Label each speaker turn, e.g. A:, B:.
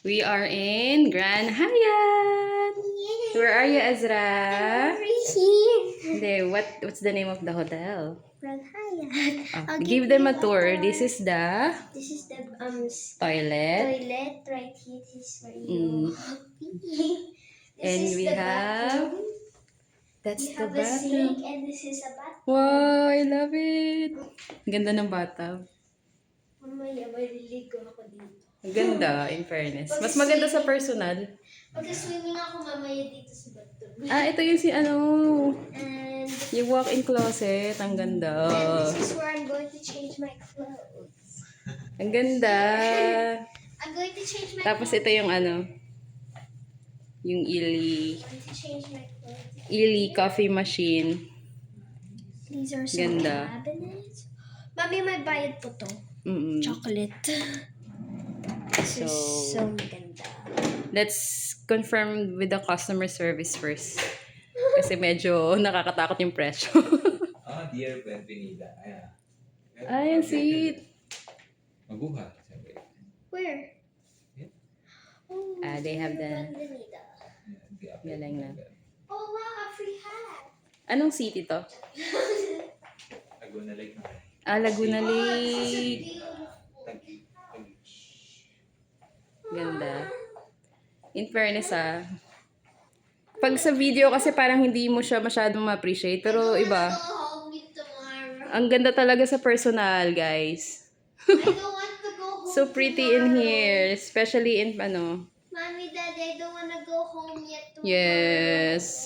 A: We are in Grand Hyatt. Where are you, Ezra?
B: Over here.
A: Hindi, what's the name of the hotel?
B: Grand Hyatt.
A: Oh, give them a tour. This is the
B: This is the
A: toilet.
B: toilet right here. This is where
A: Mm.
B: you pee. This
A: And
B: is
A: we
B: the
A: have...
B: bathroom.
A: That's
B: We
A: the
B: have a sink
A: bathroom.
B: and this is a bathroom.
A: Wow, I love it. Ang ganda ng bathtub.
B: Mamaya maliligo ako dito.
A: Ang ganda, in fairness. Mas maganda sa personal.
B: Pagka-swimming ako mamaya dito sa bathtub.
A: Ah, ito yung
B: And
A: yung walk-in closet. Ang ganda.
B: this is where I'm going to change my clothes.
A: Ang ganda.
B: I'm going to change my
A: Tapos
B: clothes.
A: ito yung yung
B: I'm going to change my clothes.
A: Illy coffee machine.
B: These are some
A: Ganda.
B: cabinets. Mami, may bayad po to.
A: Mm-mm.
B: Chocolate. This is
A: So,
B: so ganda.
A: let's confirm with the customer service first. Kasi medyo nakakatakot yung presyo.
C: Dear Benvenida. Ayan.
A: Ay, ang sweet.
C: Mabuhat. Sabi.
B: Where?
C: Yeah.
B: Oh,
A: They have the...
B: Benvenida.
A: Galing na.
B: Oh, wow, a free hat.
A: Anong city to?
C: Laguna Lake na.
A: Laguna
B: Oh, this is
A: Lake.
B: beautiful.
C: Tag-beach.
A: Ganda. In fairness pag sa video kasi parang hindi mo siya masyadong ma-appreciate. Pero iba,
B: Go home with tomorrow.
A: ang ganda talaga sa personal, guys.
B: I don't want to go home.
A: So pretty in
B: tomorrow.
A: here. Especially in
B: Mommy, Daddy, I don't want to go home yet tomorrow.
A: Yes.